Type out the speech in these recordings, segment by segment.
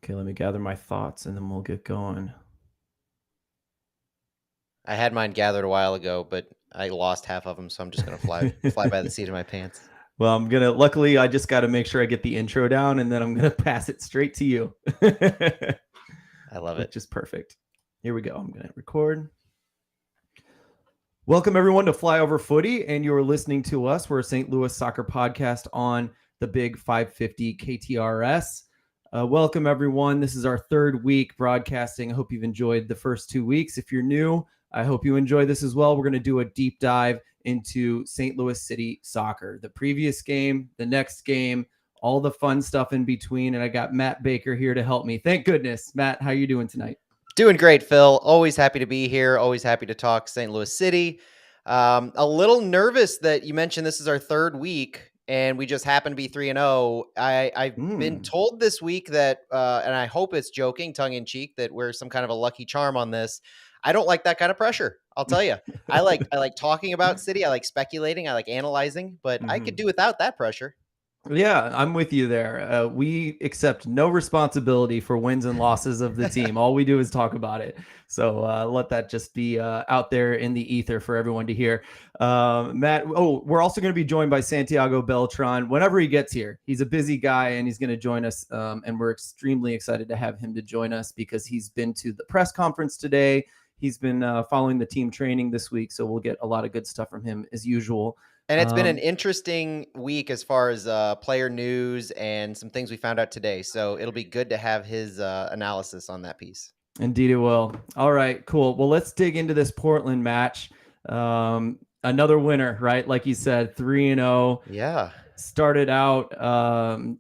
Okay, let me gather my thoughts and then we'll get going. I had mine gathered a while ago, but I lost half of them, so I'm just gonna fly by the seat of my pants. Well, luckily, I just got to make sure I get the intro down and then I'm going to pass it straight to you, I love it. which is perfect. Here we go. I'm going to record. Welcome, everyone, to Flyover Footy, and you're listening to us. We're a St. Louis soccer podcast on the big 550 KTRS. Welcome, everyone. This is our third week broadcasting. I hope you've enjoyed the first 2 weeks. If you're new, I hope you enjoy this as well. We're going to do a deep dive into St. Louis City soccer, the previous game, the next game, all the fun stuff in between. And I got Matt Baker here to help me. Thank goodness. Matt, how are you doing tonight? Doing great, Phil. Always happy to be here. Always happy to talk St. Louis City. A little nervous that you mentioned this is our third week and we just happen to be 3-0. I've been told this week that, and I hope it's joking, tongue in cheek, that we're some kind of a lucky charm on this. I don't like that kind of pressure. I'll tell you. I like talking about City. I like speculating. I like analyzing, but I could do without that pressure. Yeah, I'm with you there. We accept no responsibility for wins and losses of the team. All we do is talk about it. So let that just be out there in the ether for everyone to hear. Matt, we're also going to be joined by Santiago Beltran whenever he gets here. He's a busy guy and he's going to join us. And we're extremely excited to have him to join us because he's been to the press conference today. He's been following the team training this week. So we'll get a lot of good stuff from him as usual. And it's been an interesting week as far as player news and some things we found out today. So it'll be good to have his analysis on that piece. Indeed it will. All right, cool. Well, let's dig into this Portland match. Another winner, right? Like you said, 3-0. Yeah. Started out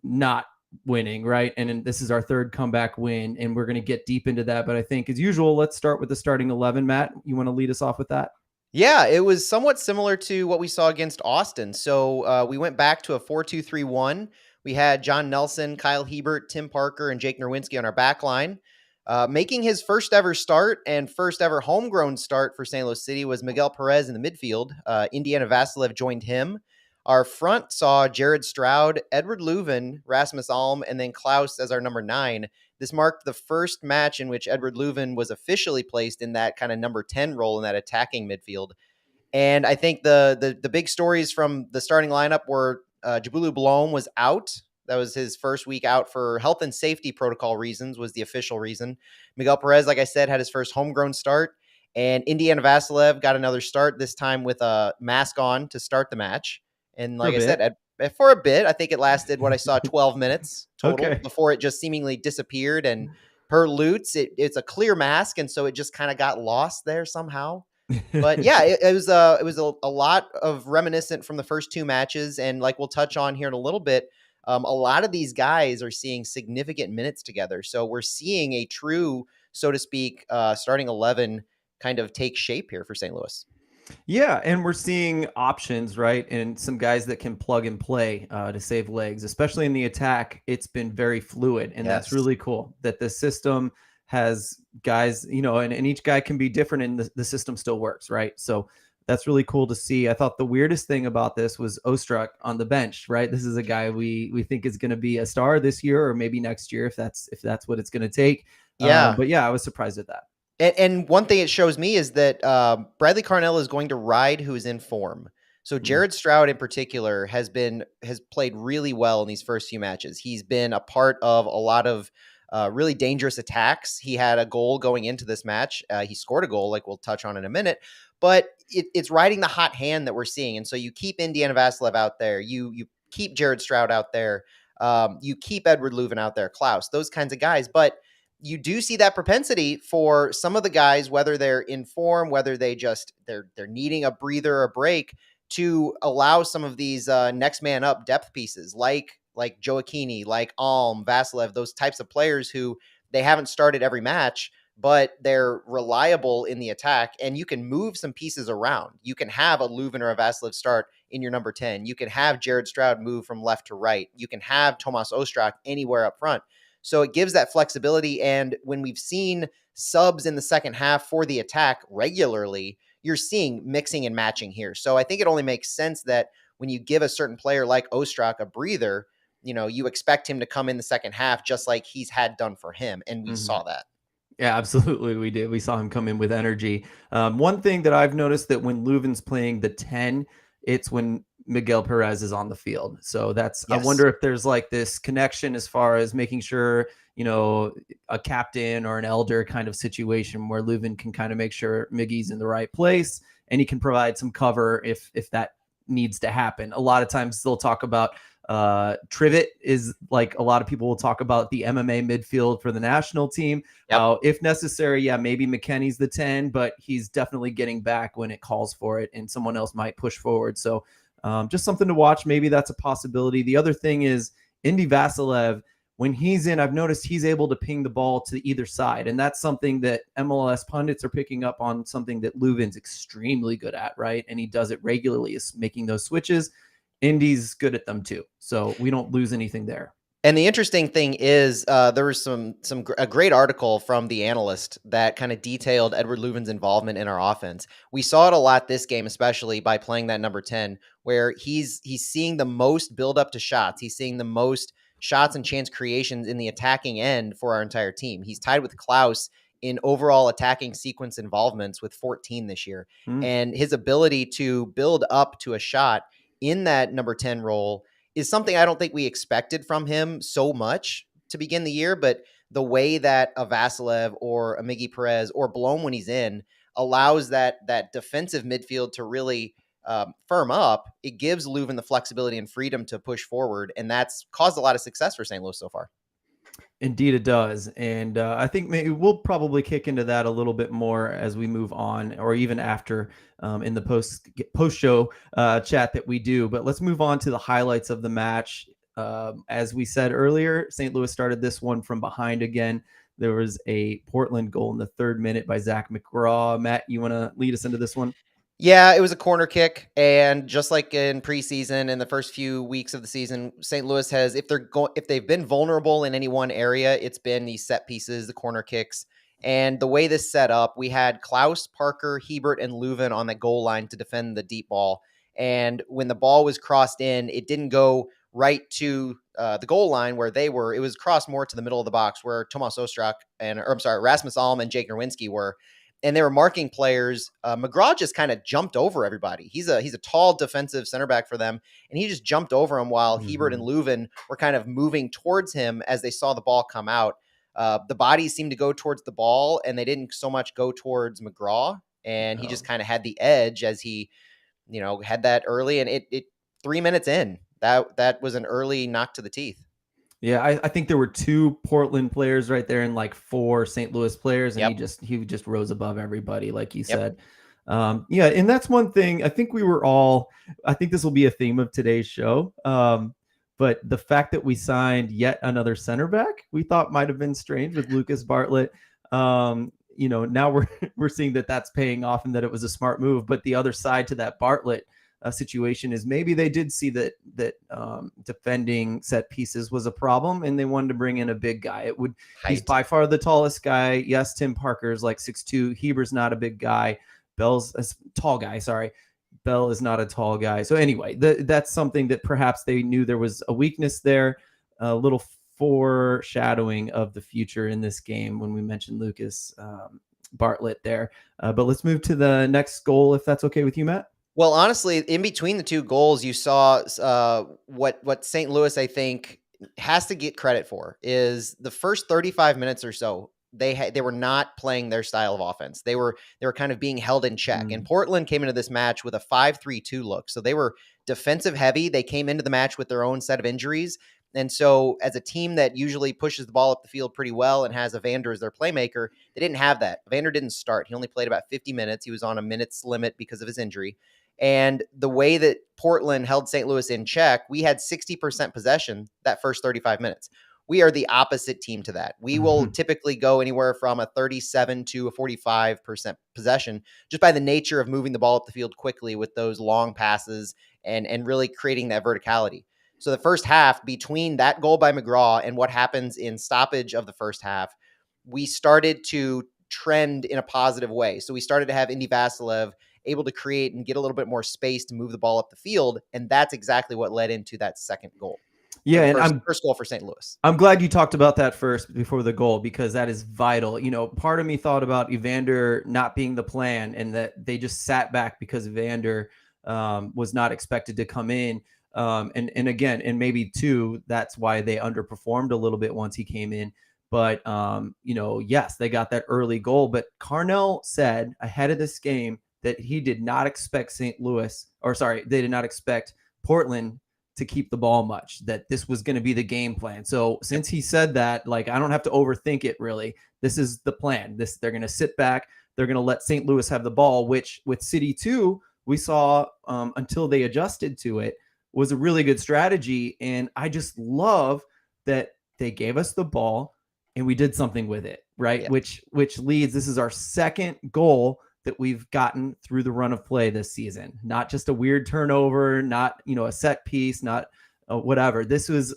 not winning, right? And this is our third comeback win, and we're going to get deep into that. But I think, as usual, let's start with the starting 11. Matt, you want to lead us off with that? Yeah, it was somewhat similar to what we saw against Austin. So we went back to a 4-2-3-1. We had John Nelson, Kyle Hebert, Tim Parker, and Jake Nerwinski on our back line. Making his first ever start and first ever homegrown start for St. Louis City was Miguel Perez in the midfield. Indiana Vassilev joined him. Our front saw Jared Stroud, Edward Leuven, Rasmus Alm, and then Klaus as our number 9. This marked the first match in which Edward Leuven was officially placed in that kind of number 10 role in that attacking midfield. And I think the big stories from the starting lineup were Jabulu Blom was out. That was his first week out for health and safety protocol reasons, was the official reason. Miguel Perez, like I said, had his first homegrown start. And Indiana Vassilev got another start, this time with a mask on to start the match. And like I said, for a bit, I think it lasted what I saw 12 minutes total before it just seemingly disappeared. And per Lutz, it's a clear mask. And so it just kind of got lost there somehow. But yeah, it was a lot of reminiscent from the first two matches. And like we'll touch on here in a little bit, a lot of these guys are seeing significant minutes together. So we're seeing a true, so to speak, starting 11 kind of take shape here for St. Louis. Yeah, and we're seeing options, right? And some guys that can plug and play to save legs, especially in the attack. It's been very fluid, and that's really cool that the system has guys, and each guy can be different and the system still works, right? So that's really cool to see. I thought the weirdest thing about this was Ostrak on the bench, right? This is a guy we think is going to be a star this year or maybe next year if that's what it's going to take. Yeah. But yeah, I was surprised at that. And one thing it shows me is that Bradley Carnell is going to ride who is in form. So Jared Stroud in particular has played really well in these first few matches. He's been a part of a lot of really dangerous attacks. He had a goal going into this match. He scored a goal, like we'll touch on in a minute. But it's riding the hot hand that we're seeing. And so you keep Indiana Vassilev out there. You keep Jared Stroud out there. You keep Edward Leuven out there, Klaus, those kinds of guys. But you do see that propensity for some of the guys, whether they're in form, whether they're needing a breather or a break, to allow some of these next man up depth pieces like Joachini, like Alm, Vassilev, those types of players who they haven't started every match, but they're reliable in the attack, and you can move some pieces around. You can have a Leuven or a Vassilev start in your number 10. You can have Jared Stroud move from left to right. You can have Tomas Ostrak anywhere up front. So it gives that flexibility. And when we've seen subs in the second half for the attack regularly, you're seeing mixing and matching here. So I think it only makes sense that when you give a certain player like Ostrak a breather, you expect him to come in the second half just like he's had done for him. And we Mhm. saw that. Yeah, absolutely. We did. We saw him come in with energy. One thing that I've noticed that when Leuven's playing the 10, it's when Miguel Perez is on the field. So I Yes. wonder if there's like this connection as far as making sure, a captain or an elder kind of situation where Leuven can kind of make sure Miggy's in the right place and he can provide some cover if that needs to happen. A lot of times they'll talk about Trivet is like a lot of people will talk about the MMA midfield for the national team. Yep. If necessary, yeah, maybe McKennie's the 10, but he's definitely getting back when it calls for it, and someone else might push forward. So just something to watch. Maybe that's a possibility. The other thing is Indy Vasilev, when he's in, I've noticed he's able to ping the ball to either side, and that's something that MLS pundits are picking up on, something that Leuven's extremely good at, right? And he does it regularly, is making those switches. Indy's good at them too, so we don't lose anything there. And the interesting thing is, there was a great article from The Analyst that kind of detailed Edward Leuven's involvement in our offense. We saw it a lot this game, especially by playing that number 10, where he's seeing the most build up to shots. He's seeing the most shots and chance creations in the attacking end for our entire team. He's tied with Klaus in overall attacking sequence involvements with 14 this year. Mm. And his ability to build up to a shot in that number 10 role is something I don't think we expected from him so much to begin the year, but the way that a Vasilev or a Miggy Perez or Blom when he's in allows that defensive midfield to really firm up, it gives Leuven the flexibility and freedom to push forward, and that's caused a lot of success for St. Louis so far. Indeed, it does, and I think maybe we'll probably kick into that a little bit more as we move on, or even after in the post show chat that we do. But let's move on to the highlights of the match. As we said earlier, St. Louis started this one from behind again. There was a Portland goal in the 3rd minute by Zach McGraw. Matt, you want to lead us into this one? Yeah, it was a corner kick, and just like in preseason and the first few weeks of the season, St. Louis has, if they've been vulnerable in any one area, it's been these set pieces, the corner kicks. And the way this set up, we had Klaus, Parker, Hebert, and Leuven on the goal line to defend the deep ball. And when the ball was crossed in, it didn't go right to the goal line where they were. It was crossed more to the middle of the box where Tomas Ostrak Rasmus Alm and Jake Nerwinski were, and they were marking players. McGraw just kind of jumped over everybody. He's a tall defensive center back for them, and he just jumped over him while Hebert and Leuven were kind of moving towards him as they saw the ball come out. The bodies seemed to go towards the ball, and they didn't so much go towards McGraw, and he just kind of had the edge as he, had that early, and it 3 minutes in, that was an early knock to the teeth. Yeah, I think there were 2 Portland players right there and like 4 St. Louis players, and Yep. he just rose above everybody, like you Yep. said. Yeah, and that's one thing. I think I think this will be a theme of today's show. But the fact that we signed yet another center back, we thought might have been strange with Lucas Bartlett. Now we're seeing that that's paying off and that it was a smart move. But the other side to that Bartlett situation is maybe they did see that defending set pieces was a problem and they wanted to bring in a big guy. He's by far the tallest guy. Yes, Tim Parker's like 6'2". Heber's not a big guy. Bell's a tall guy. Sorry. Bell is not a tall guy. So anyway, that's something that perhaps they knew there was a weakness there. A little foreshadowing of the future in this game when we mentioned Lucas Bartlett there. But let's move to the next goal, if that's okay with you, Matt. Well, honestly, in between the 2 goals, you saw what St. Louis, I think, has to get credit for is the first 35 minutes or so. They were not playing their style of offense. They were kind of being held in check. And Portland came into this match with a 5-3-2 look. So they were defensive heavy. They came into the match with their own set of injuries. And so as a team that usually pushes the ball up the field pretty well and has Evander as their playmaker, they didn't have that. Evander didn't start. He only played about 50 minutes. He was on a minutes limit because of his injury. And the way that Portland held St. Louis in check, we had 60% possession that first 35 minutes. We are the opposite team to that. We will typically go anywhere from a 37 to a 45% possession just by the nature of moving the ball up the field quickly with those long passes and really creating that verticality. So the first half, between that goal by McGraw and what happens in stoppage of the first half, we started to trend in a positive way. So we started to have Indy Vasilev able to create and get a little bit more space to move the ball up the field. And that's exactly what led into that second goal. for Yeah, the and first goal for St. Louis. I'm glad you talked about that first before the goal, because that is vital. Part of me thought about Evander not being the plan and that they just sat back because Evander was not expected to come in. And again, and maybe too, that's why they underperformed a little bit once he came in. But yes, they got that early goal. But Carnell said ahead of this game that he did not expect St. Louis, or sorry, they did not expect Portland to keep the ball much, that this was going to be the game plan. So since he said that, like, I don't have to overthink it really. This is the plan. They're going to sit back. They're going to let St. Louis have the ball, which with City 2, we saw until they adjusted to it, was a really good strategy. And I just love that they gave us the ball and we did something with it, right? Yeah. Which leads, this is our second goal that we've gotten through the run of play this season. Not just a weird turnover, not, a set piece, not whatever. This was,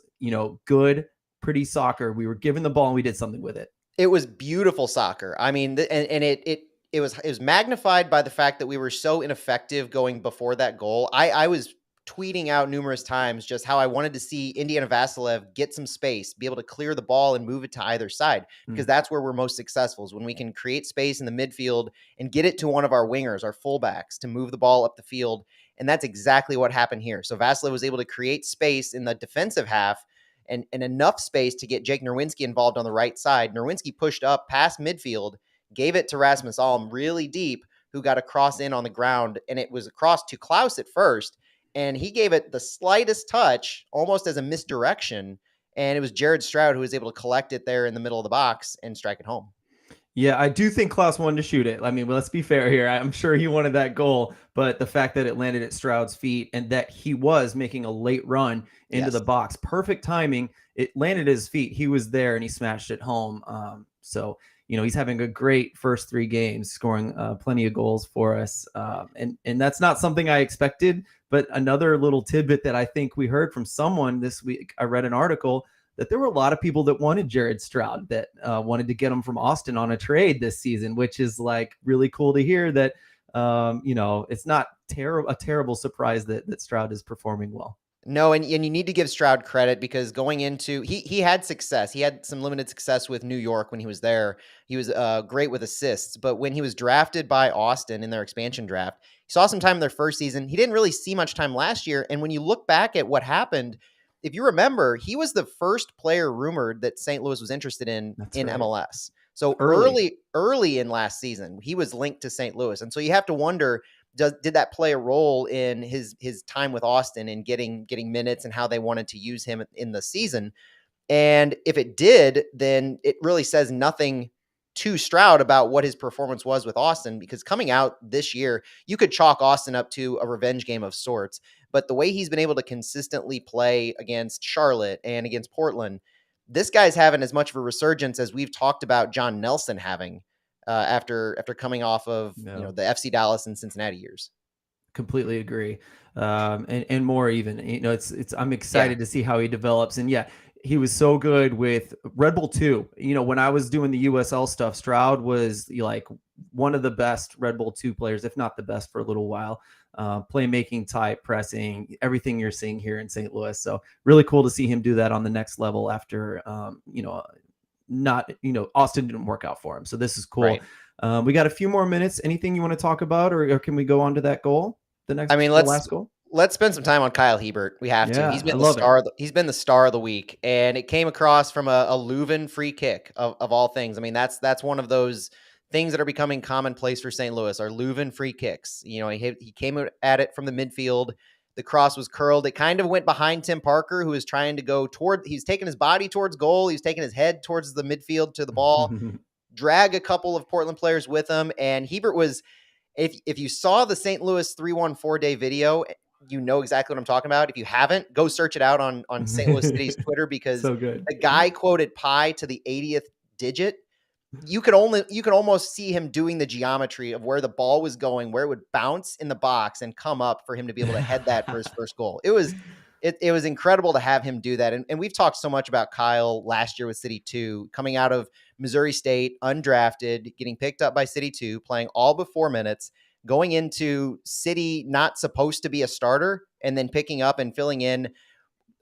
good, pretty soccer. We were given the ball and we did something with it. It was beautiful soccer. I mean, and it was magnified by the fact that we were so ineffective going before that goal. I was tweeting out numerous times just how I wanted to see Indiana Vasilev get some space, be able to clear the ball and move it to either side, because that's where we're most successful, is when we can create space in the midfield and get it to one of our wingers, our fullbacks, to move the ball up the field. And that's exactly what happened here. So Vasilev was able to create space in the defensive half, and enough space to get Jake Nerwinski involved on the right side. Nerwinski pushed up past midfield, gave it to Rasmus Alm really deep, who got a cross in on the ground, and it was across to Klaus at first, and he gave it the slightest touch, almost as a misdirection, and it was Jared Stroud who was able to collect it there in the middle of the box and strike it home. Yeah, I do think Klaus wanted to shoot it. I mean, let's be fair here. I'm sure he wanted that goal, but the fact that it landed at Stroud's feet and that he was making a late run into the box, perfect timing. It landed at his feet. He was there and he smashed it home. So, he's having a great first 3 games, scoring plenty of goals for us. And that's not something I expected, but another little tidbit that I think we heard from someone this week, I read an article that there were a lot of people that wanted Jared Stroud, that wanted to get him from Austin on a trade this season, which is like really cool to hear that, it's not a terrible surprise that Stroud is performing well. No, and you need to give Stroud credit, because going into he had success. He had some limited success with New York when he was there. He was great with assists, but when he was drafted by Austin in their expansion draft, he saw some time in their first season. He didn't really see much time last year. And when you look back at what happened, if you remember, he was the first player rumored that St. Louis was interested in That's in right. MLS. So Early. early in last season, he was linked to St. Louis. And so you have to wonder, did that play a role in his time with Austin and getting minutes and how they wanted to use him in the season? And if it did, then it really says nothing to Stroud about what his performance was with Austin, because coming out this year, you could chalk Austin up to a revenge game of sorts. But the way he's been able to consistently play against Charlotte and against Portland, this guy's having as much of a resurgence as we've talked about John Nelson having after coming off of the FC Dallas and Cincinnati years. Completely agree. And more even, I'm excited to see how he develops. And yeah, he was so good with Red Bull 2. When I was doing the USL stuff, Stroud was like one of the best Red Bull 2 players, if not the best, for a little while. Playmaking type, pressing, everything you're seeing here in St. Louis. So really cool to see him do that on the next level after, Austin didn't work out for him. So this is cool. Right. We got a few more minutes. Anything you want to talk about, or can we go on to that goal? The last goal? Let's spend some time on Kyle Hebert. We have to. He's been the star. He's been the star of the week, and it came across from a Leuven free kick of all things. I mean, that's one of those things that are becoming commonplace for St. Louis, are Leuven free kicks. He came at it from the midfield. The cross was curled. It kind of went behind Tim Parker, who was trying to go toward. He's taking his body towards goal. He's taking his head towards the midfield to the ball. Drag a couple of Portland players with him, and Hebert was. If you saw the St. Louis 314 day video, you know exactly what I'm talking about. If you haven't, go search it out on St. Louis City's Twitter, because so good. The guy quoted pi to the 80th digit. You could almost see him doing the geometry of where the ball was going, where it would bounce in the box and come up for him to be able to head that for his first goal. It was incredible to have him do that. And we've talked so much about Kyle last year with City 2, coming out of Missouri State, undrafted, getting picked up by City 2, playing all but 4 minutes, going into City not supposed to be a starter, and then picking up and filling in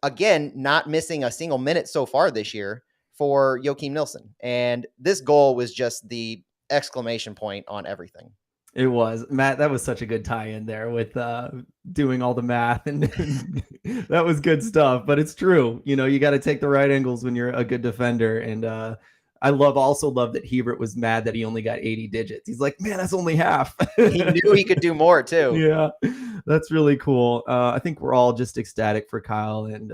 again, not missing a single minute so far this year for Joachim Nilsson. And this goal was just the exclamation point on everything. It was, Matt. That was such a good tie in there with doing all the math, and that was good stuff. But it's true, you got to take the right angles when you're a good defender. And I also love that Hebert was mad that he only got 80 digits. He's like, man, that's only half. He knew he could do more too. Yeah, that's really cool. I think we're all just ecstatic for Kyle, and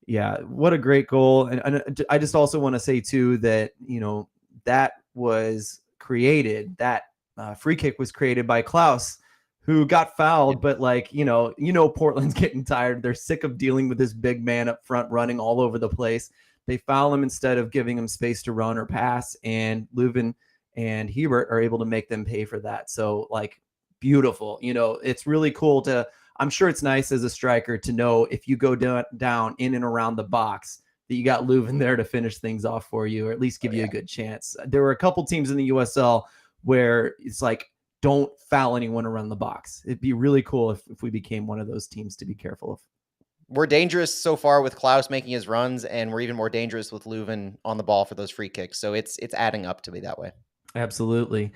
yeah, what a great goal. And I just also want to say too that that was created that. Free kick was created by Klaus, who got fouled, but Portland's getting tired. They're sick of dealing with this big man up front running all over the place. They foul him instead of giving him space to run or pass, and Leuven and Hebert are able to make them pay for that. So beautiful. It's really cool I'm sure it's nice as a striker to know if you go down in and around the box that you got Leuven there to finish things off for you, or at least give you a good chance. There were a couple teams in the USL where it's don't foul anyone around the box. It'd be really cool if we became one of those teams to be careful of. We're dangerous so far with Klaus making his runs, and we're even more dangerous with Leuven on the ball for those free kicks. So it's adding up to be that way. Absolutely.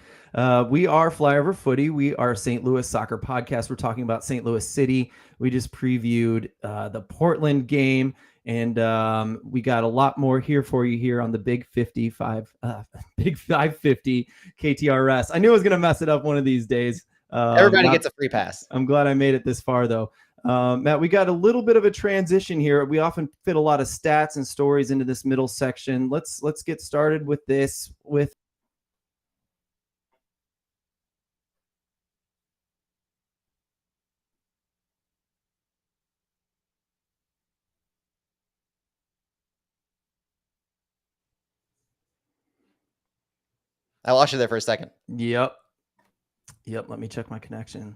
We are Flyover Footy. We are a St. Louis soccer podcast. We're talking about St. Louis City. We just previewed the Portland game. And we got a lot more here for you here on the Big 550 KTRS. I knew I was going to mess it up one of these days. Everybody gets a free pass. I'm glad I made it this far, though. Matt, we got a little bit of a transition here. We often fit a lot of stats and stories into this middle section. Let's get started with this. I lost you there for a second. Yep. Let me check my connection.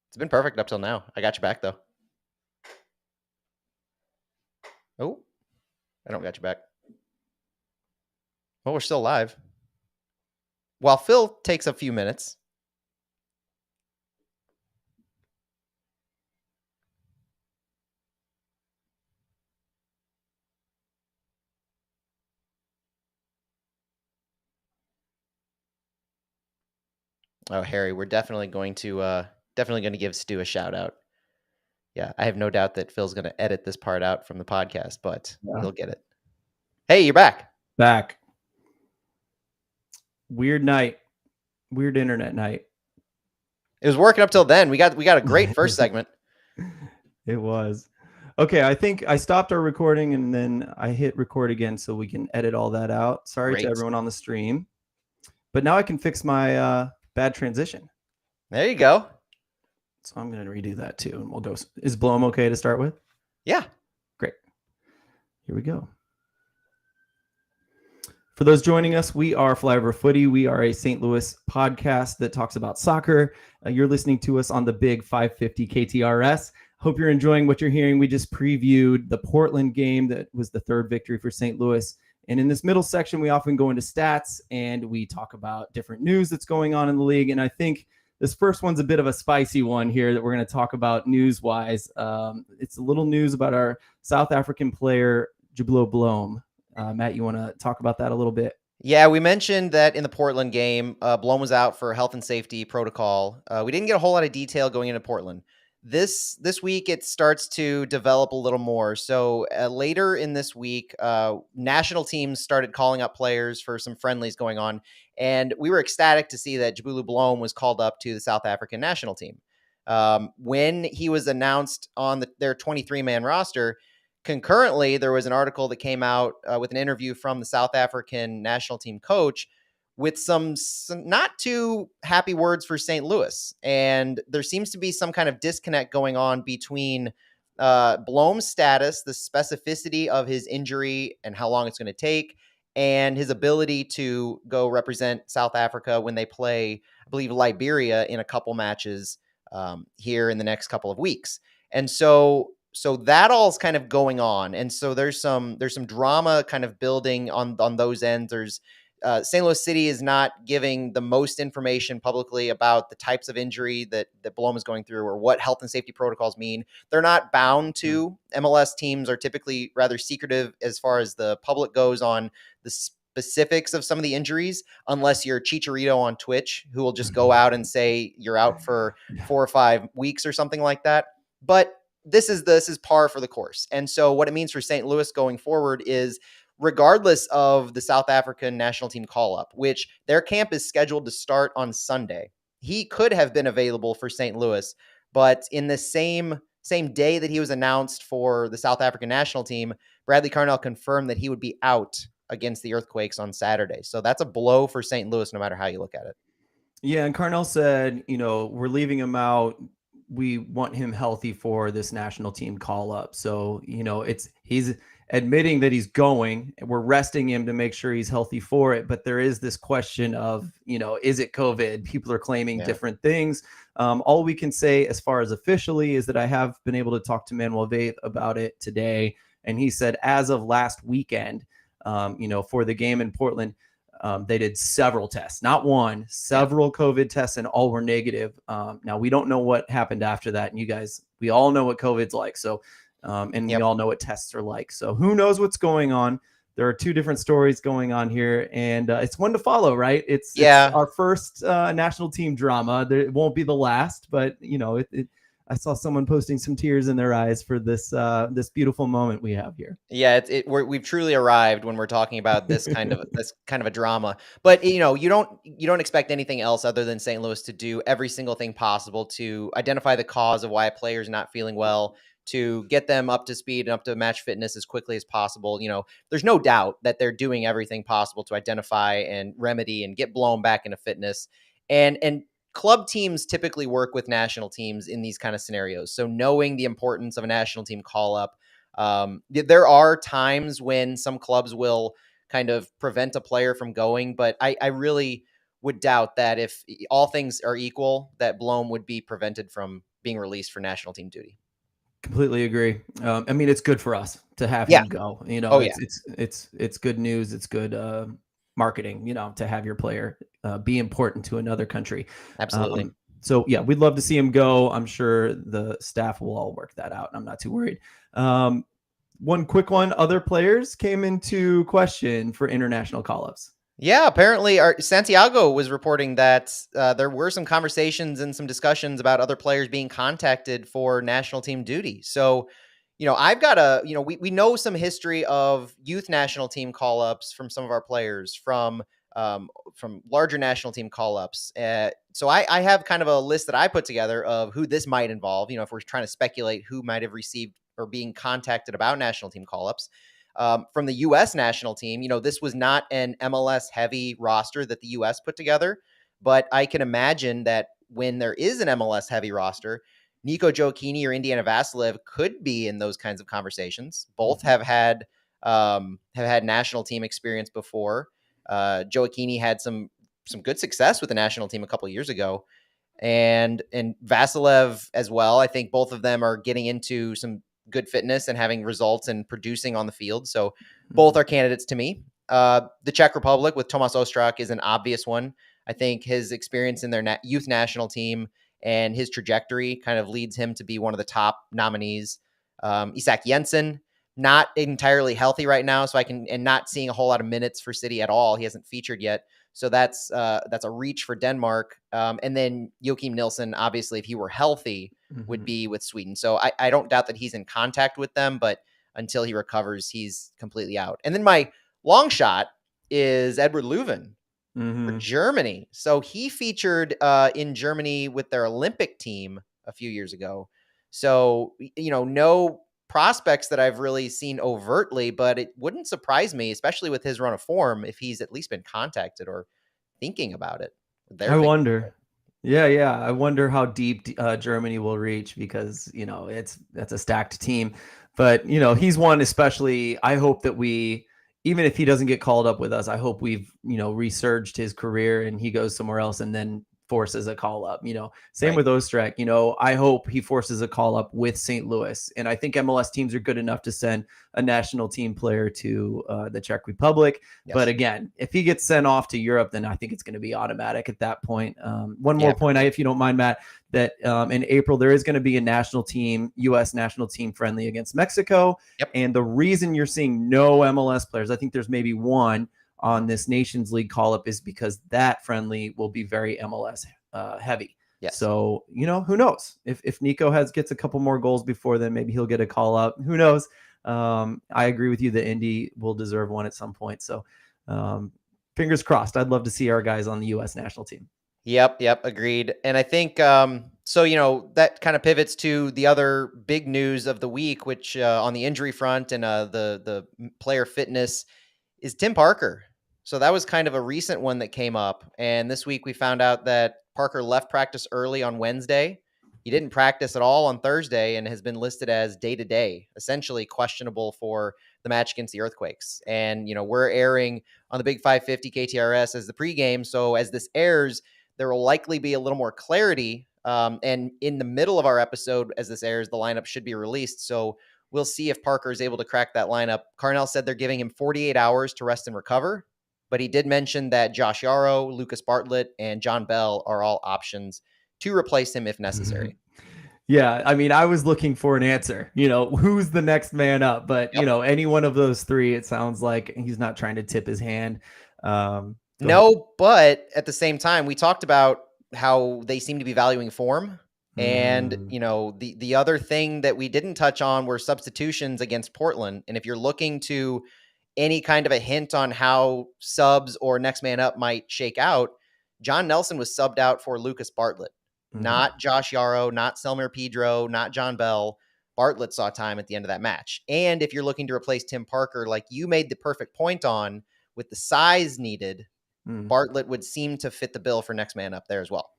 It's been perfect up till now. I got you back, though. Oh, I don't got you back. Well, we're still live. While Phil takes a few minutes. Oh, Harry, we're definitely going to give Stu a shout out. Yeah, I have no doubt that Phil's going to edit this part out from the podcast, but he'll get it. Hey, you're back. Back. Weird night. Weird internet night. It was working up till then. We got a great first segment. It was. Okay, I think I stopped our recording and then I hit record again so we can edit all that out. Sorry to everyone on the stream. But now I can fix my bad transition. There you go. So I'm going to redo that too. And we'll go. Is Blom okay to start with? Yeah. Great. Here we go. For those joining us, we are Flyover Footy. We are a St. Louis podcast that talks about soccer. You're listening to us on the Big 550 KTRS. Hope you're enjoying what you're hearing. We just previewed the Portland game that was the third victory for St. Louis. And in this middle section, we often go into stats and we talk about different news that's going on in the league. And I think this first one's a bit of a spicy one here that we're going to talk about news-wise. It's a little news about our South African player, Jablo Blom. Matt, you want to talk about that a little bit? Yeah, we mentioned that in the Portland game, Blom was out for health and safety protocol. We didn't get a whole lot of detail going into Portland. This week, it starts to develop a little more. So later in this week, national teams started calling up players for some friendlies going on. And we were ecstatic to see that Jablo Blom was called up to the South African national team. When he was announced on their 23-man roster, concurrently, there was an article that came out with an interview from the South African national team coach with some not too happy words for St. Louis. And there seems to be some kind of disconnect going on between Blom's status, the specificity of his injury and how long it's going to take, and his ability to go represent South Africa when they play, I believe, Liberia in a couple matches here in the next couple of weeks. And so that all's kind of going on. And so there's some drama kind of building on those ends. There's St. Louis City is not giving the most information publicly about the types of injury that Blom is going through or what health and safety protocols mean. They're not bound to. MLS teams are typically rather secretive as far as the public goes on the specifics of some of the injuries, unless you're Chicharito on Twitch, who will just go out and say you're out for 4 or 5 weeks or something like that. But this is par for the course. And so what it means for St. Louis going forward is, regardless of the South African national team call-up, which their camp is scheduled to start on Sunday, he could have been available for St. Louis, but in the same day that he was announced for the South African national team, Bradley Carnell confirmed that he would be out against the Earthquakes on Saturday. So that's a blow for St. Louis, no matter how you look at it. Yeah, and Carnell said, we're leaving him out. We want him healthy for this national team call up. So, he's admitting that he's going. We're resting him to make sure he's healthy for it. But there is this question of, is it COVID? People are claiming different things. All we can say as far as officially is that I have been able to talk to Manuel Veth about it today. And he said, as of last weekend, for the game in Portland, they did several tests, not one, several COVID tests, and all were negative. Now we don't know what happened after that. And we all know what COVID's like. So, we all know what tests are like. So who knows what's going on? There are 2 different stories going on here, and it's one to follow, right? It's our first national team drama. It won't be the last, but I saw someone posting some tears in their eyes for this beautiful moment we have here. Yeah, we've truly arrived when we're talking about this kind of a drama. But you don't expect anything else other than St. Louis to do every single thing possible to identify the cause of why a player's not feeling well, to get them up to speed and up to match fitness as quickly as possible. There's no doubt that they're doing everything possible to identify and remedy and get Blom back into fitness. And club teams typically work with national teams in these kind of scenarios. So knowing the importance of a national team call up, there are times when some clubs will kind of prevent a player from going, but I really would doubt that if all things are equal, that Blom would be prevented from being released for national team duty. Completely agree. It's good for us to have him go. It's good news. It's good marketing, to have your player be important to another country. Absolutely. We'd love to see him go. I'm sure the staff will all work that out. I'm not too worried. One quick one. Other players came into question for international call-ups. Yeah, apparently Santiago was reporting that there were some conversations and some discussions about other players being contacted for national team duty. So, I've got we know some history of youth national team call-ups from some of our players from larger national team call-ups. So I have kind of a list that I put together of who this might involve, if we're trying to speculate who might have received or being contacted about national team call-ups. From the U.S. national team, this was not an MLS heavy roster that the U.S. put together, but I can imagine that when there is an MLS heavy roster, Nico Gioacchini or Indiana Vassilev could be in those kinds of conversations. Both have had national team experience before. Gioacchini had some good success with the national team a couple of years ago, and Vassilev as well. I think both of them are getting into some good fitness and having results and producing on the field. So both are candidates to me. The Czech Republic with Tomas Ostrak is an obvious one. I think his experience in their youth national team and his trajectory kind of leads him to be one of the top nominees. Isak Jensen, not entirely healthy right now, and not seeing a whole lot of minutes for City at all. He hasn't featured yet. So that's a reach for Denmark. And then Joachim Nilsson, obviously, if he were healthy, would be with Sweden. So I don't doubt that he's in contact with them, but until he recovers, he's completely out. And then my long shot is Edward Leuven for Germany. So he featured in Germany with their Olympic team a few years ago. So, no prospects that I've really seen overtly, but it wouldn't surprise me, especially with his run of form, if he's at least been contacted or thinking about it. I wonder. Yeah. I wonder how deep Germany will reach because, that's a stacked team. But, he's one especially. I hope that even if he doesn't get called up with us, I hope we've, resurged his career and he goes somewhere else and then forces a call up. Same Right. with Ostrek. I hope he forces a call up with St. Louis. And I think MLS teams are good enough to send a national team player to the Czech Republic. But Yes. again, if he gets sent off to Europe, then I think it's going to be automatic at that point. One Yeah, more for point, sure. if you don't mind, Matt, that in April, there is going to be a national team, U.S. national team friendly against Mexico. Yep. And the reason you're seeing no MLS players, I think there's maybe one on this Nations League call up, is because that friendly will be very MLS heavy. Yes. So, who knows if Nico gets a couple more goals before then, maybe he'll get a call up. Who knows? I agree with you that Indy will deserve one at some point. So fingers crossed. I'd love to see our guys on the U.S. national team. Yep. Agreed. And I think, so, that kind of pivots to the other big news of the week, which on the injury front and the player fitness is Tim Parker. So that was kind of a recent one that came up. And this week we found out that Parker left practice early on Wednesday. He didn't practice at all on Thursday and has been listed as day-to-day, essentially questionable for the match against the Earthquakes. And, we're airing on the Big 550 KTRS as the pregame. So as this airs, there will likely be a little more clarity. And in the middle of our episode, as this airs, the lineup should be released. So we'll see if Parker is able to crack that lineup. Carnell said they're giving him 48 hours to rest and recover, but he did mention that Josh Yarrow, Lucas Bartlett, and John Bell are all options to replace him if necessary. Yeah, I mean, I was looking for an answer, who's the next man up, but Yep. any one of those three, it sounds like he's not trying to tip his hand. Go ahead. No, but at the same time, we talked about how they seem to be valuing form. And, the other thing that we didn't touch on were substitutions against Portland. And if you're looking to any kind of a hint on how subs or next man up might shake out, John Nelson was subbed out for Lucas Bartlett, not Josh Yarrow, not Selmer Pedro, not John Bell. Bartlett saw time at the end of that match. And if you're looking to replace Tim Parker, like you made the perfect point on, with the size needed, Bartlett would seem to fit the bill for next man up there as well.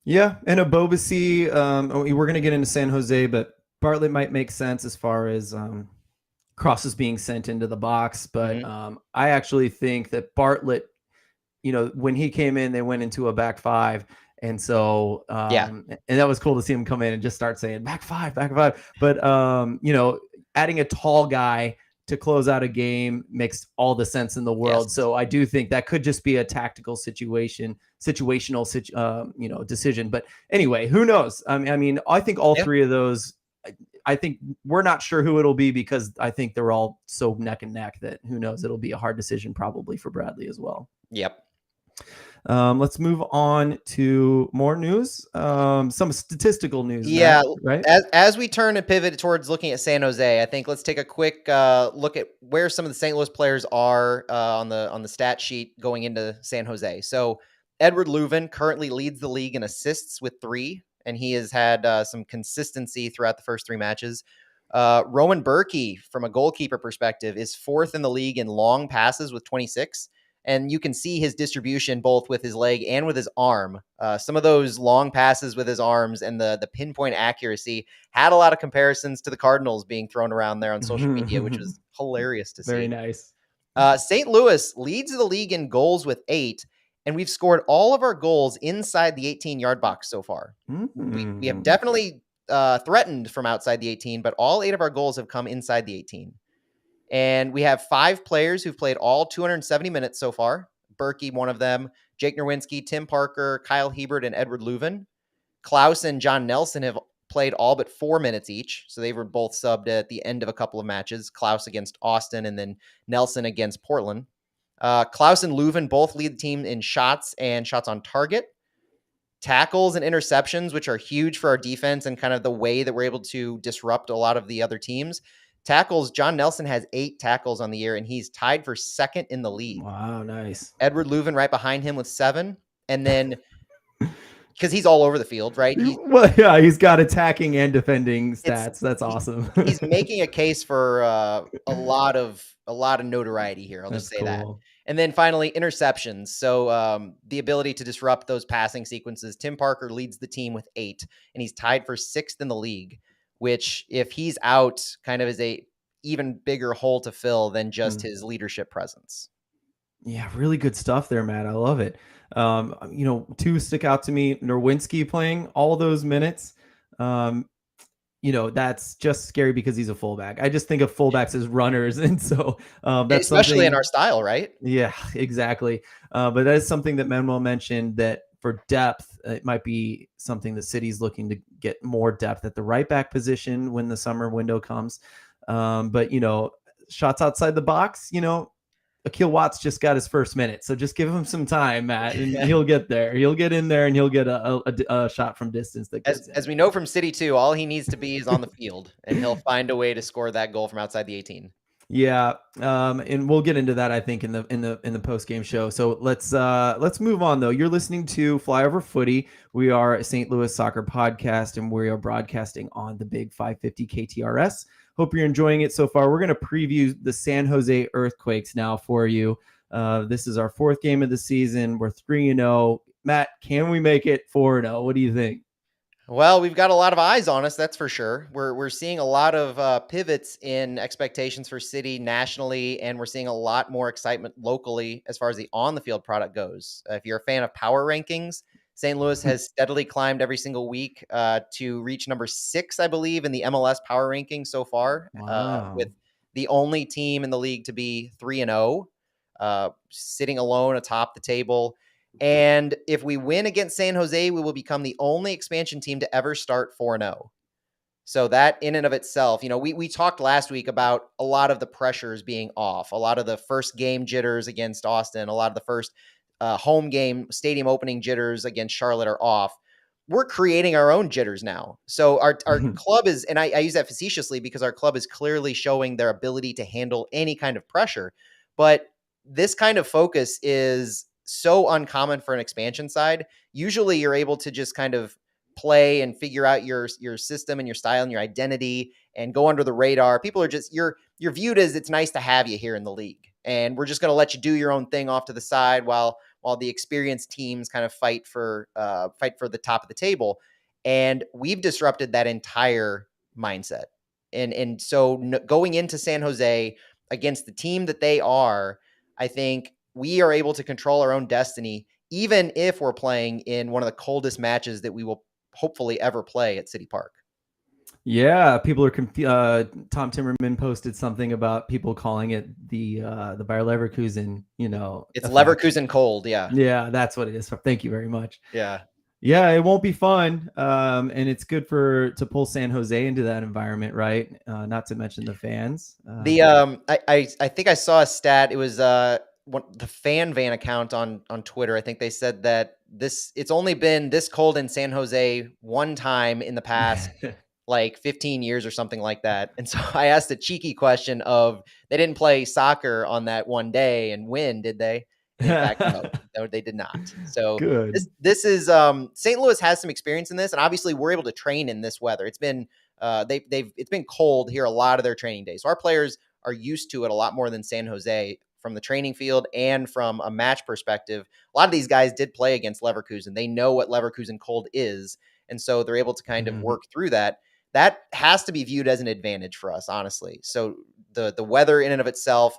Yeah, and a Bobasi, we're going to get into San Jose, but Bartlett might make sense as far as crosses being sent into the box. But I actually think that Bartlett, when he came in, they went into a back five. And so, and that was cool to see him come in and just start saying back five. But, adding a tall guy to close out a game makes all the sense in the world. Yes. So I do think that could just be a tactical situational decision. But anyway, who knows? I mean, I think all three of those, I think we're not sure who it'll be because I think they're all so neck and neck that who knows, it'll be a hard decision probably for Bradley as well. Yep. Let's move on to more news, some statistical news. Yeah, now, right. As we turn and pivot towards looking at San Jose, I think let's take a quick look at where some of the St. Louis players are on the stat sheet going into San Jose. So Edward Leuven currently leads the league in assists with 3, and he has had some consistency throughout the first 3 matches. Roman Berkey, from a goalkeeper perspective, is 4th in the league in long passes with 26. And you can see his distribution both with his leg and with his arm. Some of those long passes with his arms and the pinpoint accuracy had a lot of comparisons to the Cardinals being thrown around there on social media, which was hilarious to see. Very nice. St. Louis leads the league in goals with 8, and we've scored all of our goals inside the 18-yard box so far. We have definitely threatened from outside the 18, but all 8 of our goals have come inside the 18. And we have 5 players who've played all 270 minutes so far. Berkey, one of them, Jake Nerwinski, Tim Parker, Kyle Hebert, and Edward Leuven. Klaus and John Nelson have played all but 4 minutes each. So they were both subbed at the end of a couple of matches. Klaus against Austin and then Nelson against Portland. Klaus and Leuven both lead the team in shots and shots on target. Tackles and interceptions, which are huge for our defense and kind of the way that we're able to disrupt a lot of the other teams. Tackles, John Nelson has 8 tackles on the year, and he's tied for 2nd in the league. Wow, nice. Edward Leuven right behind him with 7. And then, because he's all over the field, right? He's got attacking and defending stats. That's awesome. He's making a case for a lot of notoriety here. I'll just say that. And then finally, interceptions. So the ability to disrupt those passing sequences. Tim Parker leads the team with 8, and he's tied for 6th in the league, which if he's out kind of is a even bigger hole to fill than just his leadership presence. Yeah, really good stuff there, Matt. I love it. Two stick out to me. Nerwinski playing all those minutes. Um, that's just scary because he's a fullback. I just think of fullbacks as runners, and so that's Especially in something. our style, right? Yeah, exactly. But that is something that Manuel mentioned, that for depth, it might be something the city's looking to get more depth at the right back position when the summer window comes. But shots outside the box, Akil Watts just got his first minute, so just give him some time, Matt, and he'll get there. He'll get in there, and he'll get a shot from distance that goes in. As we know from City 2, all he needs to be is on the field, and he'll find a way to score that goal from outside the 18. Yeah, and we'll get into that, I think, in the post game show. So let's move on though. You're listening to Flyover Footy. We are a St. Louis soccer podcast, and we are broadcasting on the Big 550 KTRS. Hope you're enjoying it so far. We're going to preview the San Jose Earthquakes now for you. This is our fourth game of the season. We're 3-0. Matt, can we make it 4-0? What do you think? Well, we've got a lot of eyes on us, that's for sure. We're seeing a lot of pivots in expectations for City nationally, and we're seeing a lot more excitement locally as far as the on the field product goes. If you're a fan of power rankings, St. Louis has steadily climbed every single week to reach number 6, I believe, in the MLS power ranking so far, with Wow. the only team in the league to be 3-0, sitting alone atop the table. And if we win against San Jose, we will become the only expansion team to ever start 4-0. So that in and of itself, we talked last week about a lot of the pressures being off, a lot of the first game jitters against Austin, a lot of the first home game stadium opening jitters against Charlotte are off. We're creating our own jitters now. So our club is, and I use that facetiously because our club is clearly showing their ability to handle any kind of pressure. But this kind of focus is so uncommon for an expansion side. Usually you're able to just kind of play and figure out your system and your style and your identity and go under the radar. People are just you're viewed as it's nice to have you here in the league. And we're just going to let you do your own thing off to the side while the experienced teams kind of fight for the top of the table. And we've disrupted that entire mindset. And so going into San Jose against the team that they are, I think we are able to control our own destiny, even if we're playing in one of the coldest matches that we will hopefully ever play at City Park. Yeah, people are Tom Timmerman posted something about people calling it the Bayer Leverkusen, It's effect. Leverkusen cold, yeah. Yeah, that's what it is. Thank you very much. Yeah. Yeah, it won't be fun, and it's good to pull San Jose into that environment, right? Not to mention the fans. I think I saw a stat. It was the fan van account on Twitter. I think they said that it's only been this cold in San Jose one time in the past like 15 years or something like that. And so I asked a cheeky question of, they didn't play soccer on that one day and win, did they? And in fact, no, they did not. So Good. this is St. Louis has some experience in this, and obviously we're able to train in this weather. It's been it's been cold here a lot of their training days. So our players are used to it a lot more than San Jose from the training field and from a match perspective. A lot of these guys did play against Leverkusen. They know what Leverkusen cold is, and so they're able to kind of work through that. That has to be viewed as an advantage for us, honestly. So the weather in and of itself,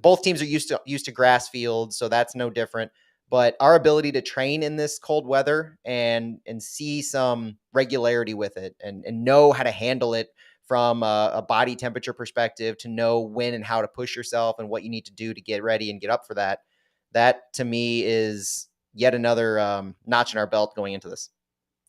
both teams are used to grass fields, so that's no different. But our ability to train in this cold weather and see some regularity with it and know how to handle it from a body temperature perspective, to know when and how to push yourself and what you need to do to get ready and get up for that. That to me is yet another notch in our belt going into this.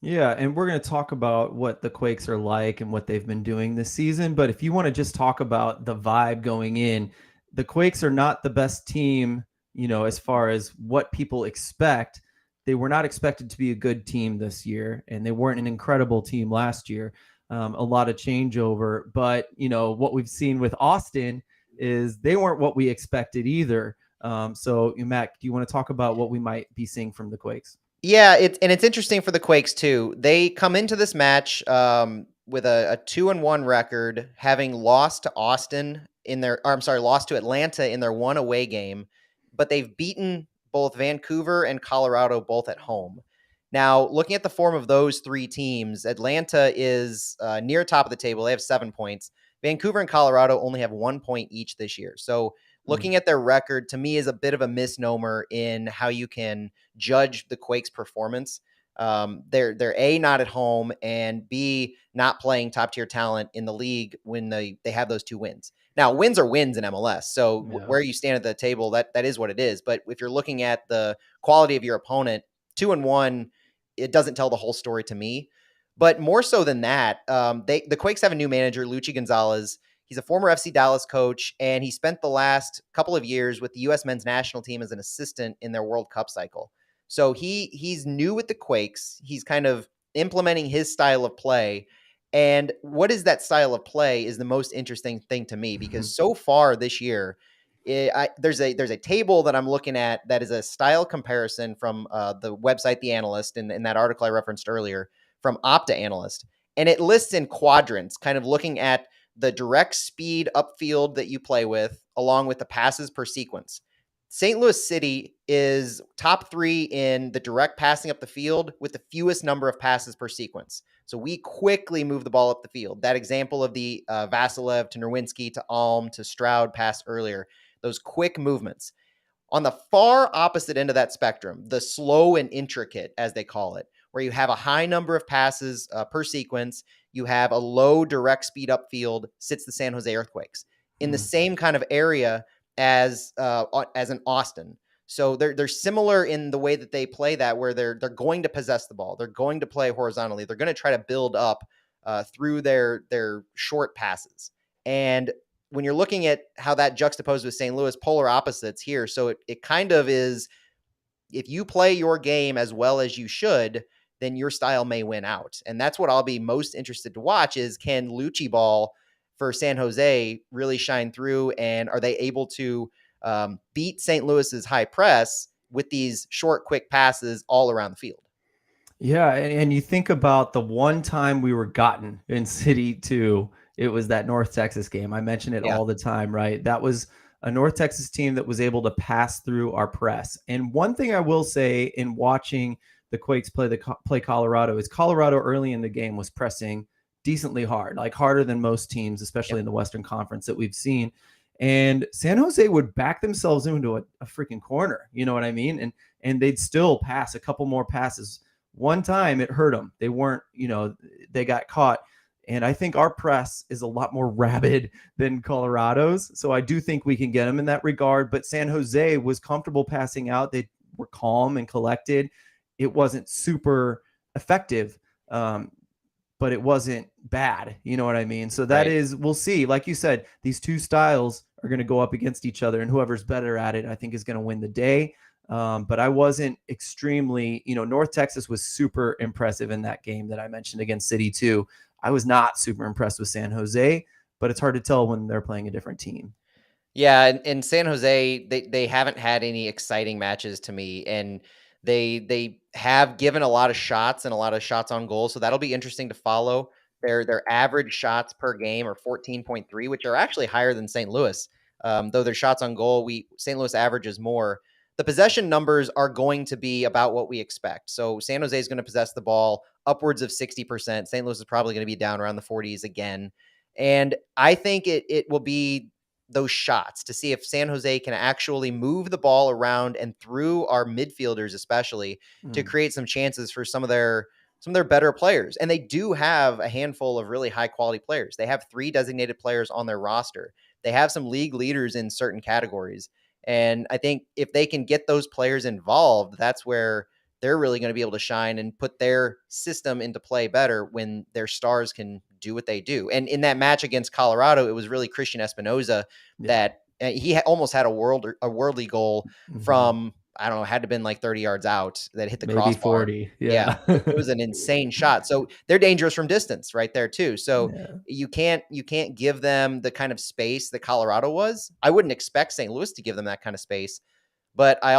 Yeah, and we're going to talk about what the Quakes are like and what they've been doing this season. But if you want to just talk about the vibe going in, the Quakes are not the best team, as far as what people expect. They were not expected to be a good team this year, and they weren't an incredible team last year. A lot of changeover. But, what we've seen with Austin is they weren't what we expected either. So, Matt, do you want to talk about what we might be seeing from the Quakes? Yeah, it's interesting for the Quakes too. They come into this match with a 2-1 record, having lost to Austin lost to Atlanta in their one away game, but they've beaten both Vancouver and Colorado both at home. Now, looking at the form of those three teams, Atlanta is near top of the table. They have 7 points. Vancouver and Colorado only have 1 point each this year. So Mm. looking at their record to me is a bit of a misnomer in how you can judge the Quakes' performance. They're A, not at home, and B, not playing top tier talent in the league when they have those 2 wins. Now, wins are wins in MLS. So Yeah. where you stand at the table, that is what it is. But if you're looking at the quality of your opponent, 2-1, it doesn't tell the whole story to me. But more so than that, the Quakes have a new manager, Luchi Gonzalez. He's a former FC Dallas coach, and he spent the last couple of years with the U.S. men's national team as an assistant in their World Cup cycle. So he's new with the Quakes. He's kind of implementing his style of play. And what is that style of play is the most interesting thing to me, because so far this year, there's a table that I'm looking at that is a style comparison from the website The Analyst in that article I referenced earlier from Opta Analyst, and it lists in quadrants, kind of looking at the direct speed upfield that you play with, along with the passes per sequence. St. Louis City is top 3 in the direct passing up the field with the fewest number of passes per sequence. So we quickly move the ball up the field. That example of the Vasilev to Nerwinski to Alm to Stroud pass earlier, those quick movements. On the far opposite end of that spectrum, the slow and intricate, as they call it, where you have a high number of passes per sequence, you have a low direct speed upfield, sits the San Jose Earthquakes in the same kind of area as an Austin. So they're similar in the way that they play that, where they're going to possess the ball, they're going to play horizontally, they're going to try to build up through their short passes. And when you're looking at how that juxtaposed with St. Louis, polar opposites here. So it kind of is, if you play your game as well as you should, then your style may win out. And that's what I'll be most interested to watch is, can Lucci ball for San Jose really shine through? And are they able to beat St. Louis's high press with these short, quick passes all around the field? Yeah, and you think about the one time we were gotten in City 2, it was that North Texas game. I mention it Yeah. all the time, right? That was a North Texas team that was able to pass through our press. And one thing I will say in watching the Quakes play Colorado is Colorado early in the game was pressing decently hard, like harder than most teams, especially in the Western Conference that we've seen. And San Jose would back themselves into a freaking corner, you know what I mean? And they'd still pass a couple more passes. One time it hurt them. They weren't, they got caught. And I think our press is a lot more rabid than Colorado's. So I do think we can get them in that regard. But San Jose was comfortable passing out. They were calm and collected. It wasn't super effective, but it wasn't bad. You know what I mean? So that is, we'll see. Like you said, these two styles are going to go up against each other, and whoever's better at it, I think, is going to win the day. But I wasn't extremely, North Texas was super impressive in that game that I mentioned against City 2. I was not super impressed with San Jose, but it's hard to tell when they're playing a different team. Yeah, and San Jose, they haven't had any exciting matches to me, and they have given a lot of shots and a lot of shots on goal, so that'll be interesting to follow. Their average shots per game are 14.3, which are actually higher than St. Louis. Though their shots on goal, St. Louis averages more. The possession numbers are going to be about what we expect. So San Jose is going to possess the ball upwards of 60%. St. Louis is probably going to be down around the 40s again. And I think it will be those shots to see if San Jose can actually move the ball around and through our midfielders, especially to create some chances for some of their better players. And they do have a handful of really high quality players. They have 3 designated players on their roster. They have some league leaders in certain categories. And I think if they can get those players involved, that's where they're really going to be able to shine and put their system into play better when their stars can do what they do. And in that match against Colorado, it was really Christian Espinoza that he almost had a worldly goal from, I don't know, had to have been like 30 yards out that hit the Maybe crossbar. 40. Yeah. It was an insane shot. So they're dangerous from distance right there too. So you can't give them the kind of space that Colorado was. I wouldn't expect St. Louis to give them that kind of space, but I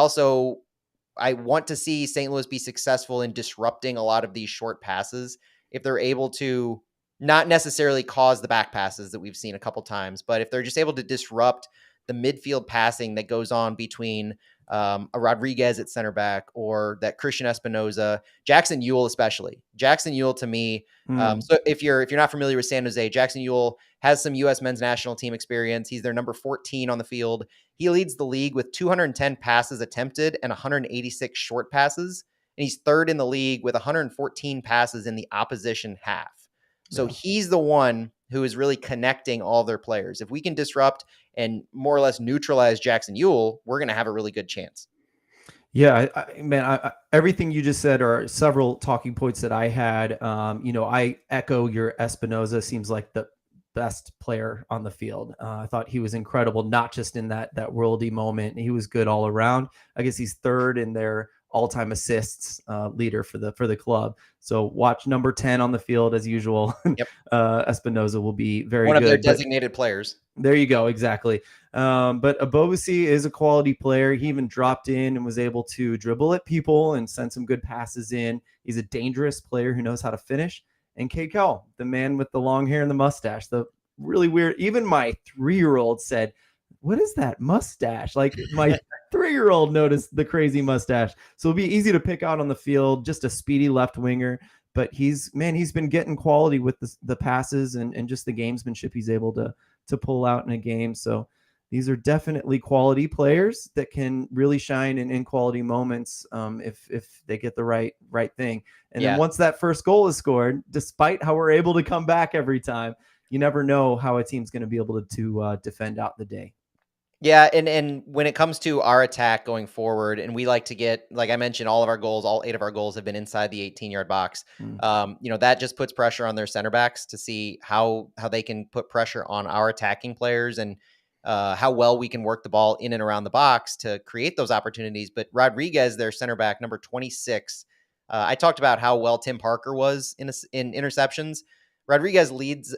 want to see St. Louis be successful in disrupting a lot of these short passes if they're able to not necessarily cause the back passes that we've seen a couple times, but if they're just able to disrupt the midfield passing that goes on between a Rodriguez at center back, or that Christian Espinoza, Jackson Ewell especially. Jackson Ewell to me. So if you're not familiar with San Jose, Jackson Ewell has some U.S. men's national team experience. He's their number 14 on the field. He leads the league with 210 passes attempted and 186 short passes. And he's third in the league with 114 passes in the opposition half. So he's the one who is really connecting all their players. If we can disrupt and more or less neutralize Jackson Ewell, we're going to have a really good chance. Yeah, man, everything you just said are several talking points that I had. I echo your Espinoza. Seems like the best player on the field. I thought he was incredible, not just in that worldy moment. He was good all around. I guess he's third in their all-time assists leader for the club. So watch number 10 on the field as usual. Yep. Espinoza will be very one good. One of their designated players. There you go. Exactly. But Abobasi is a quality player. He even dropped in and was able to dribble at people and send some good passes in. He's a dangerous player who knows how to finish. And Cade Cowell, the man with the long hair and the mustache, the really weird. Even my 3-year-old said, "What is that mustache?" Like my 3-year-old noticed the crazy mustache. So it'll be easy to pick out on the field. Just a speedy left winger. But he's been getting quality with the passes and just the gamesmanship he's able to pull out in a game. So these are definitely quality players that can really shine in quality moments if they get the right thing. And then once that first goal is scored, despite how we're able to come back every time, you never know how a team's going to be able to defend out the day. Yeah, and when it comes to our attack going forward, and we like to get, like I mentioned, all 8 of our goals have been inside the 18-yard box. That just puts pressure on their center backs to see how they can put pressure on our attacking players and how well we can work the ball in and around the box to create those opportunities. But Rodriguez, their center back, number 26, I talked about how well Tim Parker was in interceptions. Rodriguez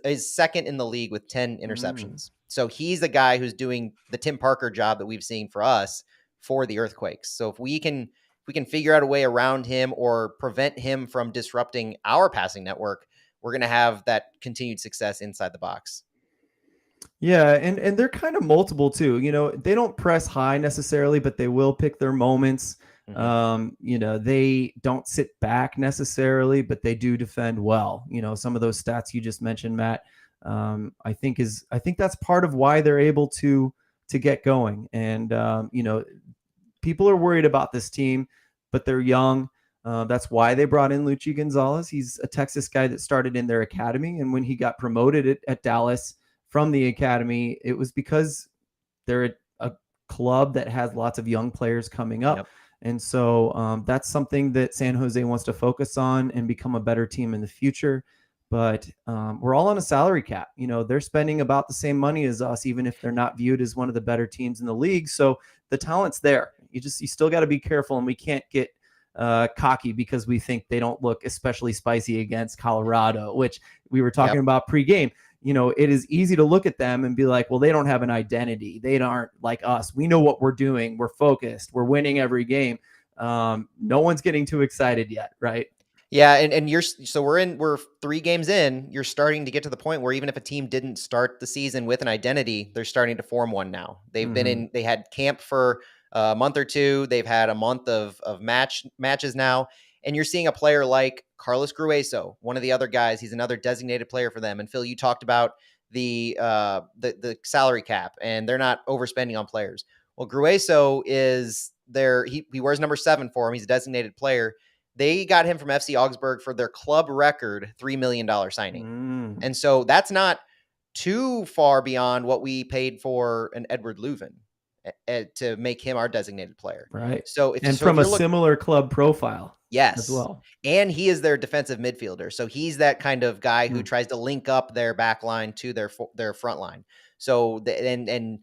is second in the league with 10 interceptions. So he's a guy who's doing the Tim Parker job that we've seen for us for the Earthquakes. So if we can figure out a way around him or prevent him from disrupting our passing network, we're going to have that continued success inside the box. Yeah, and they're kind of multiple too. They don't press high necessarily, but they will pick their moments. They don't sit back necessarily, but they do defend well. Some of those stats you just mentioned, Matt, I think that's part of why they're able to get going. And people are worried about this team, but they're young. That's why they brought in Luchi Gonzalez. He's a Texas guy that started in their academy, and when he got promoted at Dallas from the academy, it was because they're a club that has lots of young players coming up. Yep. And so that's something that San Jose wants to focus on and become a better team in the future. But we're all on a salary cap. They're spending about the same money as us, even if they're not viewed as one of the better teams in the league. So the talent's there. You still got to be careful, and we can't get cocky because we think they don't look especially spicy against Colorado, which we were talking about pregame. It is easy to look at them and be like, well, they don't have an identity. They aren't like us. We know what we're doing. We're focused. We're winning every game. No one's getting too excited yet, right? Yeah, and we're 3 games in. You're starting to get to the point where even if a team didn't start the season with an identity, they're starting to form one now. They've been they had camp for a month or two. They've had a month of matches now. And you're seeing a player like Carlos Grueso, one of the other guys. He's another designated player for them. And Phil, you talked about the salary cap, and they're not overspending on players. Well, Grueso is he wears number 7 for him. He's a designated player. They got him from FC Augsburg for their club record $3 million signing. And so that's not too far beyond what we paid for an Edward Leuven to make him our designated player. Right. So from a similar club profile. Yes. As well. And he is their defensive midfielder. So he's that kind of guy who tries to link up their back line to their front line. So and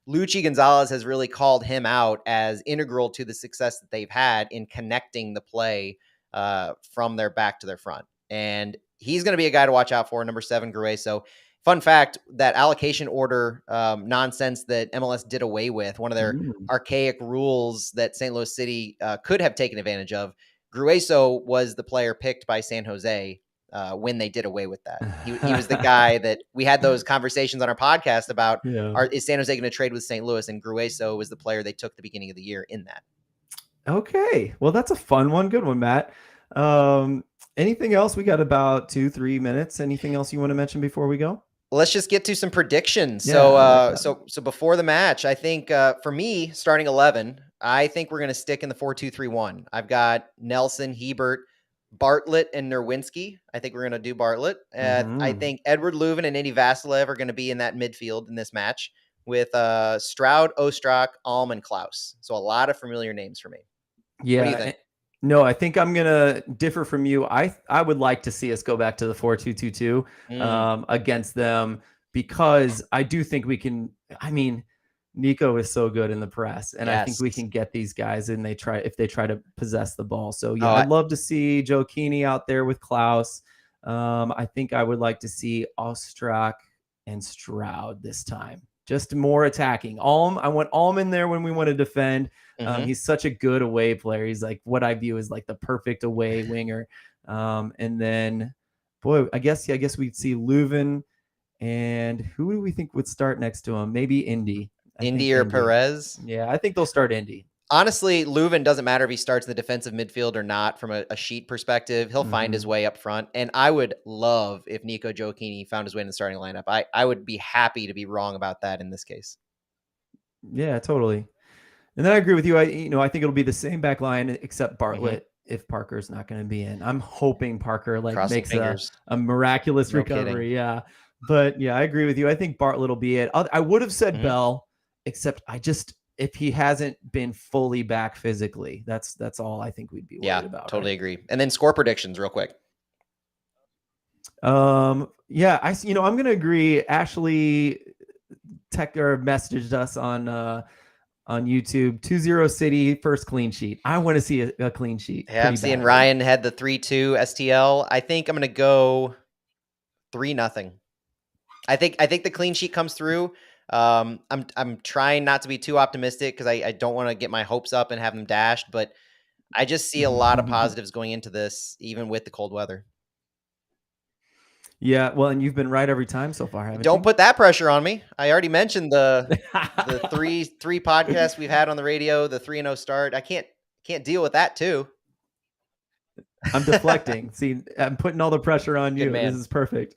Luchi Gonzalez has really called him out as integral to the success that they've had in connecting the play from their back to their front. And he's going to be a guy to watch out for, number 7, Grueso. Fun fact, that allocation order nonsense that MLS did away with, one of their archaic rules that St. Louis City could have taken advantage of. Grueso was the player picked by San Jose when they did away with that. He was the guy that we had those conversations on our podcast about. Yeah. Is San Jose going to trade with St. Louis? And Grueso was the player they took the beginning of the year in that. Okay. Well, that's a fun one. Good one, Matt. Anything else? We got about 2-3 minutes. Anything else you want to mention before we go? Let's just get to some predictions. Yeah, So before the match, I think for me, starting 11, I think we're going to stick in the 4-2-3-1. I've got Nelson, Hebert, Bartlett, and Nerwinski. I think we're going to do Bartlett. I think Edward Leuven and Indy Vasilev are going to be in that midfield in this match with Stroud, Ostrak, Alm, and Klaus. So a lot of familiar names for me. Yeah. What do you think? No, I think I'm gonna differ from you. I would like to see us go back to the 4-2-2-2 against them, because I do think we can. I mean, Nico is so good in the press, and I think we can get these guys, and if they try to possess the ball. So yeah, I'd love to see Joe Keeney out there with Klaus. I think I would like to see Ostrak and Stroud this time. Just more attacking. Alm, I want Alm in there when we want to defend. He's such a good away player. He's like what I view as like the perfect away winger. And then, boy, I guess we'd see Leuven, and who do we think would start next to him? Maybe Indy. Indy or Perez? Yeah, I think they'll start Indy. Honestly, Leuven doesn't matter if he starts in the defensive midfield or not from a sheet perspective. He'll find his way up front. And I would love if Nico Gioacchini found his way in the starting lineup. I would be happy to be wrong about that in this case. Yeah, totally. And then I agree with you. I think it'll be the same back line except Bartlett if Parker's not going to be in. I'm hoping Parker makes a miraculous recovery. Kidding. Yeah. But yeah, I agree with you. I think Bartlett will be it. I would have said Bell, except if he hasn't been fully back physically, that's all I think we'd be worried about. Totally agree. And then score predictions real quick. Yeah, I'm going to agree. Ashley messaged us on YouTube, 2-0 City, first clean sheet. I want to see a clean sheet. Yeah, I'm seeing Ryan had the 3-2 STL. I think I'm going to go 3-0. I think the clean sheet comes through. I'm trying not to be too optimistic because I don't want to get my hopes up and have them dashed, but I just see a lot of positives going into this, even with the cold weather. Yeah, well, and you've been right every time so far, haven't you? Don't put that pressure on me. I already mentioned the three podcasts we've had on the radio, the 3-0 start. I can't deal with that too. I'm deflecting. See, I'm putting all the pressure on you. This is perfect.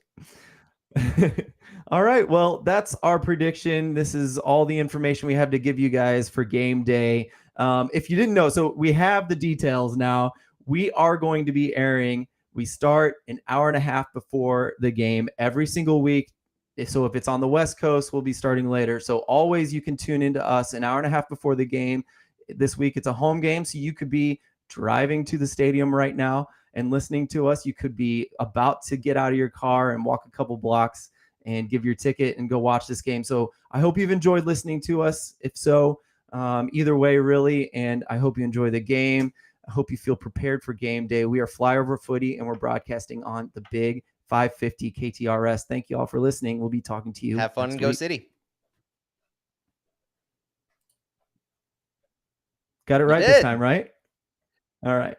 All right, well, that's our prediction. This is all the information we have to give you guys for game day. If you didn't know, so we have the details now. We are going to be airing. We start an hour and a half before the game every single week. So if it's on the West Coast, we'll be starting later. So always you can tune into us an hour and a half before the game. This week it's a home game, so you could be driving to the stadium right now and listening to us. You could be about to get out of your car and walk a couple blocks and give your ticket and go watch this game. So I hope you've enjoyed listening to us. If so, either way, really. And I hope you enjoy the game. I hope you feel prepared for game day. We are Flyover Footy, and we're broadcasting on the big 550 KTRS. Thank you all for listening. We'll be talking to you. Have fun and go City. Got it right this time, right? All right.